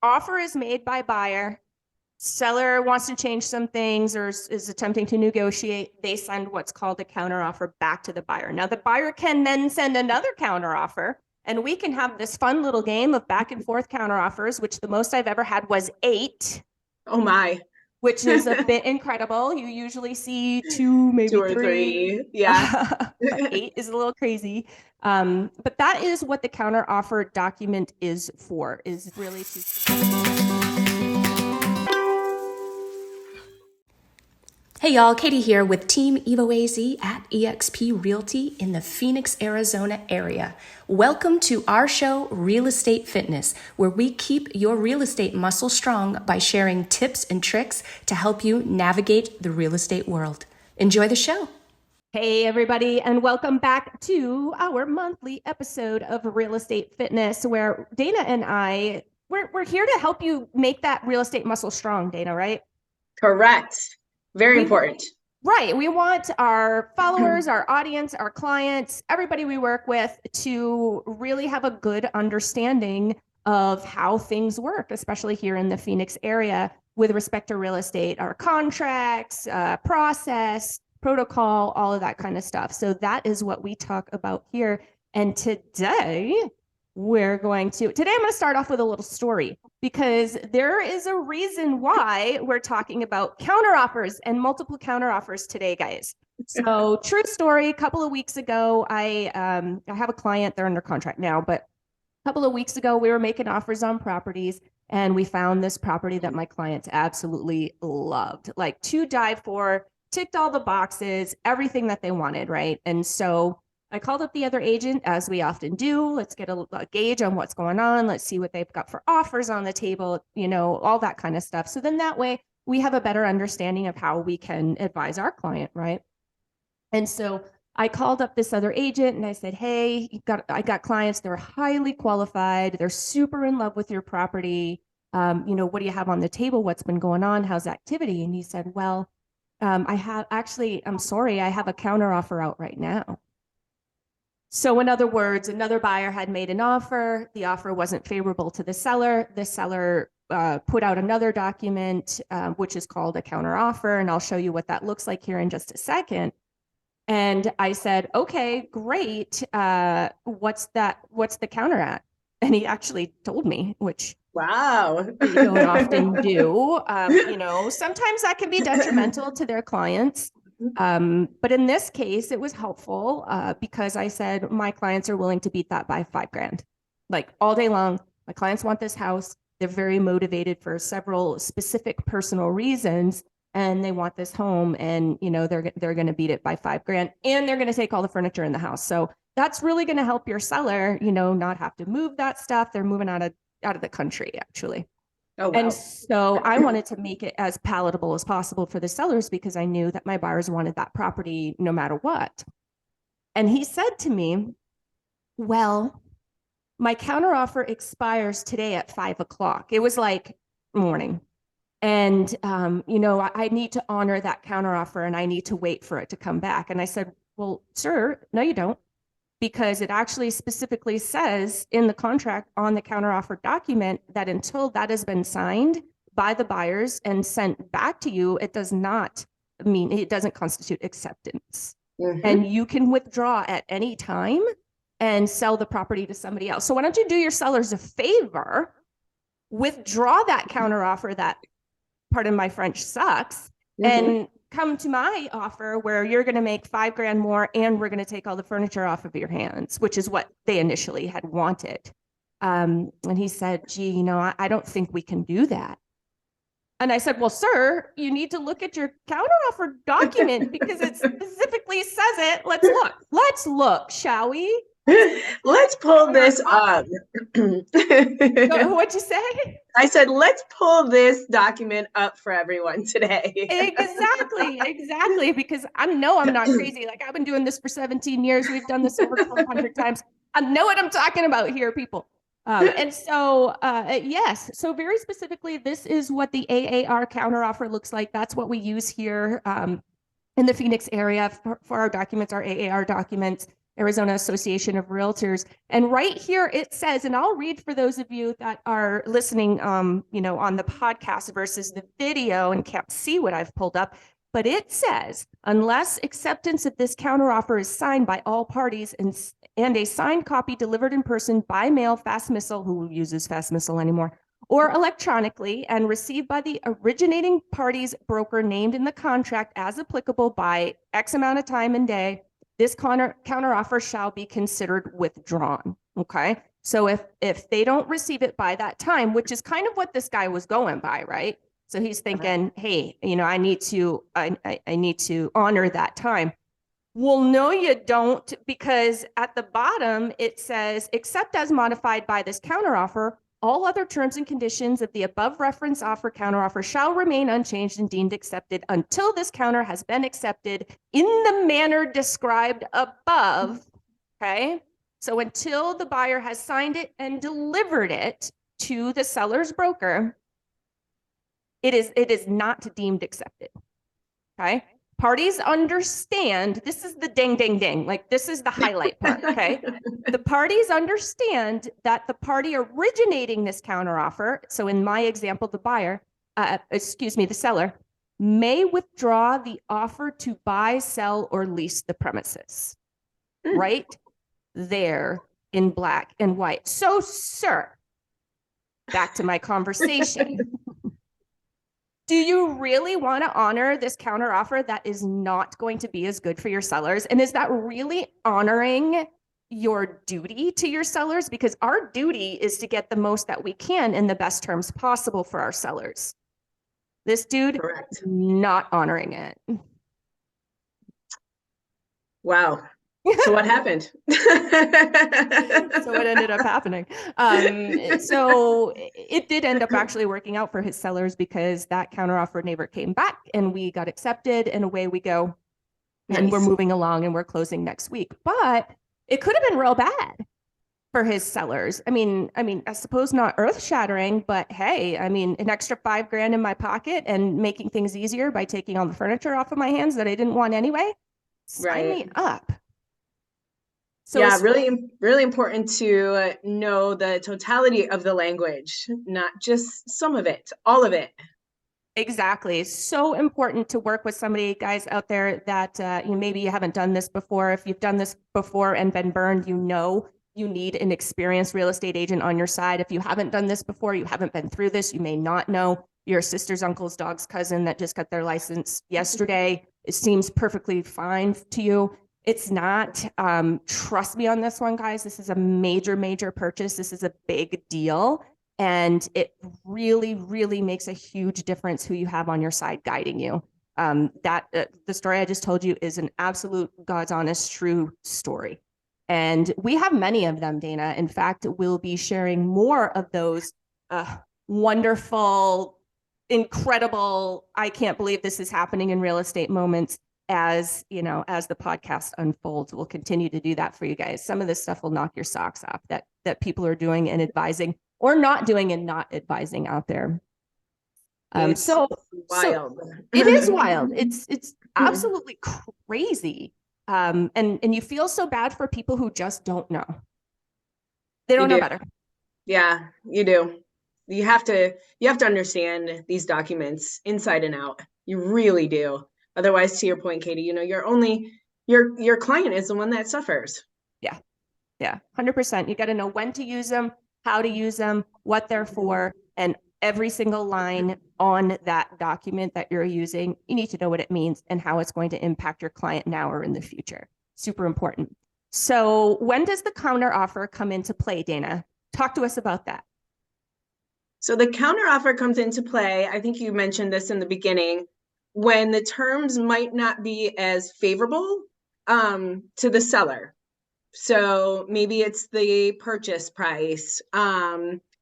offer is made by buyer, seller wants to change some things or is attempting to negotiate, they send what's called a counteroffer back to the buyer. Now the buyer can then send another counteroffer, and we can have this fun little game of back and forth counteroffers, which the most I've ever had was 8. Oh my. Which is a bit incredible. You usually see 2, maybe Two or 3. three. Yeah. But 8 is a little crazy. But that is what the counteroffer document is for, is really to... Hey y'all, Katie here with Team Evo AZ at eXp Realty in the Phoenix, Arizona area. Welcome to our show, Real Estate Fitness, where we keep your real estate muscle strong by sharing tips and tricks to help you navigate the real estate world. Enjoy the show. Hey everybody, and welcome back to our monthly episode of Real Estate Fitness, where Dana and I, we're here to help you make that real estate muscle strong, Dana, right? Correct. Very important. Right. We want our followers, our audience, our clients, everybody we work with to really have a good understanding of how things work, especially here in the Phoenix area with respect to real estate, our contracts, process, protocol, all of that kind of stuff. So that is what we talk about here. And today I'm going to start off with a little story, because there is a reason why we're talking about counteroffers and multiple counteroffers today, guys. So true story, a couple of weeks ago, I have a client, they're under contract now, but a couple of weeks ago, we were making offers on properties, and we found this property that my clients absolutely loved, like to die for, ticked all the boxes, everything that they wanted, right? And so I called up the other agent, as we often do. Let's get a gauge on what's going on. Let's see what they've got for offers on the table, all that kind of stuff. So then that way we have a better understanding of how we can advise our client, right? And so I called up this other agent and I said, hey, I got clients, they're highly qualified. They're super in love with your property. What do you have on the table? What's been going on? How's activity? And he said, well, I'm sorry, I have a counteroffer out right now. So in other words, another buyer had made an offer. The offer wasn't favorable to the seller. The seller put out another document, which is called a counteroffer. And I'll show you what that looks like here in just a second. And I said, okay, great. What's the counter at? And he actually told me, which wow, we don't often do. Sometimes that can be detrimental to their clients. But in this case, it was helpful because I said, my clients are willing to beat that by $5,000, like all day long. My clients want this house. They're very motivated for several specific personal reasons, and they want this home, and they're going to beat it by $5,000, and they're going to take all the furniture in the house. So that's really going to help your seller, not have to move that stuff. They're moving out of the country, actually. Oh, wow. And so I wanted to make it as palatable as possible for the sellers, because I knew that my buyers wanted that property no matter what. And he said to me, well, my counteroffer expires today at 5:00. It was like morning. And, I need to honor that counteroffer, and I need to wait for it to come back. And I said, well, sir, no, you don't. Because it actually specifically says in the contract on the counteroffer document that until that has been signed by the buyers and sent back to you, it doesn't constitute acceptance. Mm-hmm. And you can withdraw at any time and sell the property to somebody else. So why don't you do your sellers a favor, withdraw that counteroffer that, pardon my French, sucks, mm-hmm. and come to my offer where you're going to make $5,000 more, and we're going to take all the furniture off of your hands, which is what they initially had wanted. And he said, gee, I don't think we can do that. And I said, well, sir, you need to look at your counteroffer document because it specifically says it. Let's look, shall we? Let's pull this up. What'd you say? I said, let's pull this document up for everyone today. Exactly. Because I know I'm not crazy. Like, I've been doing this for 17 years. We've done this over 1,200 times. I know what I'm talking about here, people. And so, yes. So very specifically, this is what the AAR counteroffer looks like. That's what we use here in the Phoenix area for our documents, our AAR documents. Arizona Association of Realtors. And right here it says, and I'll read for those of you that are listening, on the podcast versus the video and can't see what I've pulled up. But it says, unless acceptance of this counteroffer is signed by all parties and a signed copy delivered in person by mail, fast missile, who uses fast missile anymore, or electronically, and received by the originating party's broker named in the contract as applicable by X amount of time and day, this counteroffer shall be considered withdrawn. Okay. So if they don't receive it by that time, which is kind of what this guy was going by, right? So he's thinking, hey, I need to honor that time. Well, no, you don't, because at the bottom it says, except as modified by this counteroffer, all other terms and conditions of the above reference offer counteroffer shall remain unchanged and deemed accepted until this counter has been accepted in the manner described above. Okay. So until the buyer has signed it and delivered it to the seller's broker, it is not deemed accepted. Okay. Parties understand, this is the ding, ding, ding. Like, this is the highlight part, okay? The parties understand that the party originating this counteroffer, so in my example, the seller, may withdraw the offer to buy, sell, or lease the premises. Right there in black and white. So, sir, back to my conversation. Do you really want to honor this counteroffer that is not going to be as good for your sellers? And is that really honoring your duty to your sellers? Because our duty is to get the most that we can in the best terms possible for our sellers. This dude, correct, not honoring it. Wow. So what happened? So what ended up happening? So it did end up actually working out for his sellers, because that counteroffer never came back and we got accepted, and away we go. Nice. And we're moving along and we're closing next week. But it could have been real bad for his sellers. I mean, I suppose not earth shattering, but hey, an extra $5,000 in my pocket and making things easier by taking all the furniture off of my hands that I didn't want anyway. Sign me up. So yeah, really, really important to know the totality of the language, not just some of it, all of it. Exactly. So important to work with somebody, guys out there, that maybe you haven't done this before. If you've done this before and been burned, you need an experienced real estate agent on your side. If you haven't done this before, you haven't been through this, you may not know. Your sister's uncle's dog's cousin that just got their license yesterday. It seems perfectly fine to you. It's not. Trust me on this one, guys. This is a major, major purchase. This is a big deal. And it really, really makes a huge difference who you have on your side guiding you. The story I just told you is an absolute God's honest, true story. And we have many of them, Dana. In fact, we'll be sharing more of those wonderful, incredible, I can't believe this is happening in real estate moments. As the podcast unfolds, we'll continue to do that for you guys. Some of this stuff will knock your socks off that people are doing and advising, or not doing and not advising out there. So wild. It is wild. It's absolutely crazy. And you feel so bad for people who just don't know. They don't know better. Yeah, you do. You have to understand these documents inside and out. You really do. Otherwise, to your point, Katie, your client is the one that suffers. Yeah, 100%. You got to know when to use them, how to use them, what they're for, and every single line on that document that you're using. You need to know what it means and how it's going to impact your client now or in the future. Super important. So when does the counteroffer come into play, Dana? Talk to us about that. So the counteroffer comes into play, I think you mentioned this in the beginning, when the terms might not be as favorable to the seller. So maybe it's the purchase price,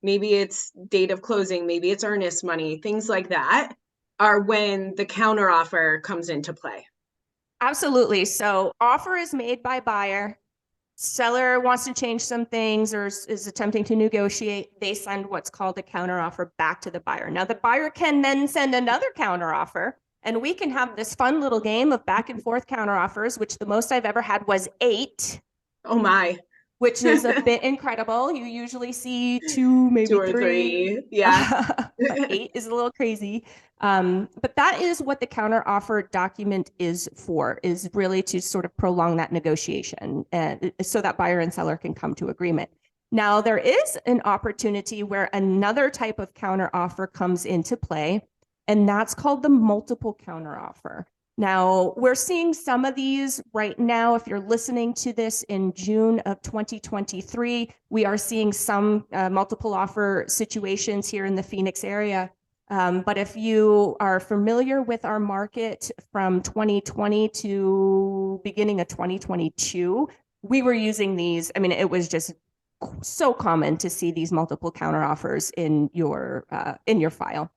maybe it's date of closing, maybe it's earnest money, things like that are when the counteroffer comes into play. Absolutely. So offer is made by buyer. Seller wants to change some things or is attempting to negotiate. They send what's called a counteroffer back to the buyer. Now the buyer can then send another counteroffer. And we can have this fun little game of back and forth counteroffers, which the most I've ever had was 8. Oh my, which is a bit incredible. You usually see two, maybe two or three. three. Yeah. But 8 is a little crazy. But that is what the counteroffer document is for, is really to sort of prolong that negotiation and so that buyer and seller can come to agreement. Now, there is an opportunity where another type of counteroffer comes into play, and that's called the multiple counteroffer. Now, we're seeing some of these right now. If you're listening to this in June of 2023, we are seeing some multiple offer situations here in the Phoenix area. But if you are familiar with our market from 2020 to beginning of 2022, we were using these. I mean, it was just so common to see these multiple counteroffers in your file,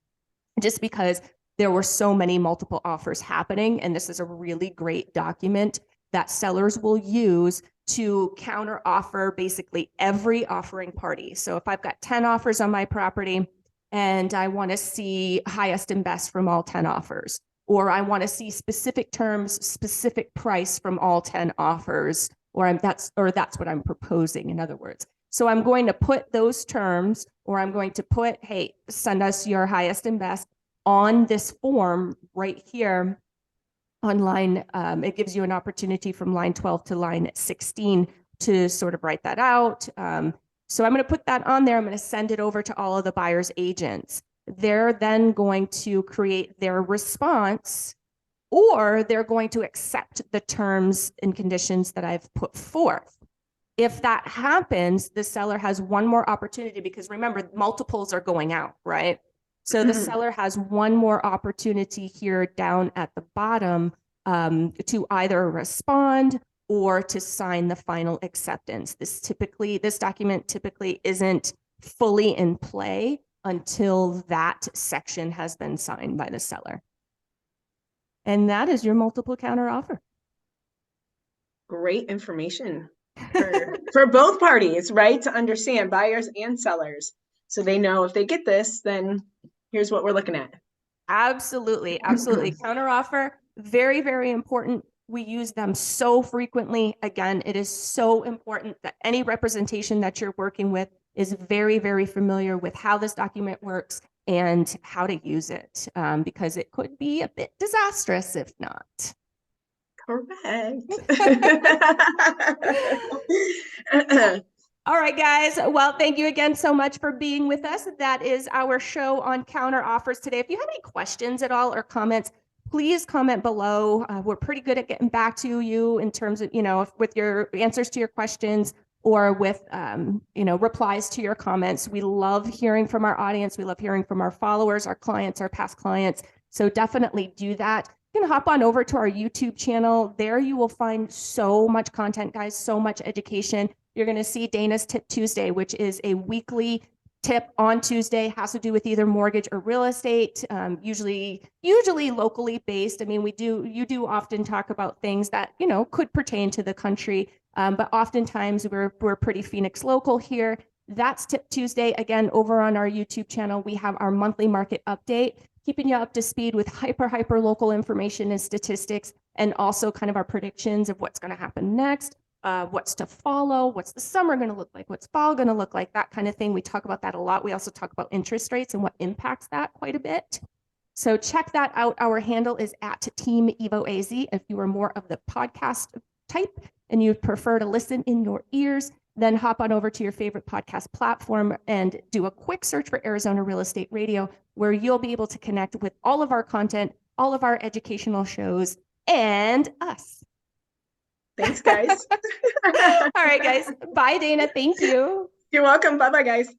just because there were so many multiple offers happening. And this is a really great document that sellers will use to counter offer basically every offering party. So if I've got 10 offers on my property and I want to see highest and best from all 10 offers, or I want to see specific terms, specific price from all 10 offers, that's what I'm proposing, in other words. So I'm going to put those terms, or I'm going to put, hey, send us your highest and best on this form right here on line. It gives you an opportunity from line 12 to line 16 to sort of write that out. So I'm going to put that on there. I'm going to send it over to all of the buyer's agents. They're then going to create their response, or they're going to accept the terms and conditions that I've put forth. If that happens, the seller has one more opportunity, because remember, multiples are going out, right? So the seller has one more opportunity here down at the bottom to either respond or to sign the final acceptance. This document typically isn't fully in play until that section has been signed by the seller. And that is your multiple counter offer. Great information for both parties, right? To understand, buyers and sellers. So they know if they get this, then here's what we're looking at. Absolutely. Absolutely. Counteroffer, very, very important. We use them so frequently. Again, it is so important that any representation that you're working with is very, very familiar with how this document works and how to use it, because it could be a bit disastrous if not. Correct. All right, guys. Well, thank you again so much for being with us. That is our show on counter offers today. If you have any questions at all or comments, please comment below. We're pretty good at getting back to you in terms of, with your answers to your questions or with, replies to your comments. We love hearing from our audience. We love hearing from our followers, our clients, our past clients. So definitely do that. You can hop on over to our YouTube channel. There you will find so much content, guys, so much education. You're going to see Dana's Tip Tuesday, which is a weekly tip on Tuesday, has to do with either mortgage or real estate, usually locally based. I mean, you do often talk about things that, could pertain to the country, but oftentimes we're pretty Phoenix local here. That's Tip Tuesday. Again, over on our YouTube channel, we have our monthly market update, keeping you up to speed with hyper local information and statistics, and also kind of our predictions of what's going to happen next. What's to follow, what's the summer going to look like, what's fall going to look like, that kind of thing. We talk about that a lot. We also talk about interest rates and what impacts that quite a bit. So check that out. Our handle is at Team EvoAZ. If you are more of the podcast type and you prefer to listen in your ears, then hop on over to your favorite podcast platform and do a quick search for Arizona Real Estate Radio, where you'll be able to connect with all of our content, all of our educational shows, and us. Thanks, guys. All right, guys. Bye, Dana. Thank you. You're welcome. Bye-bye, guys.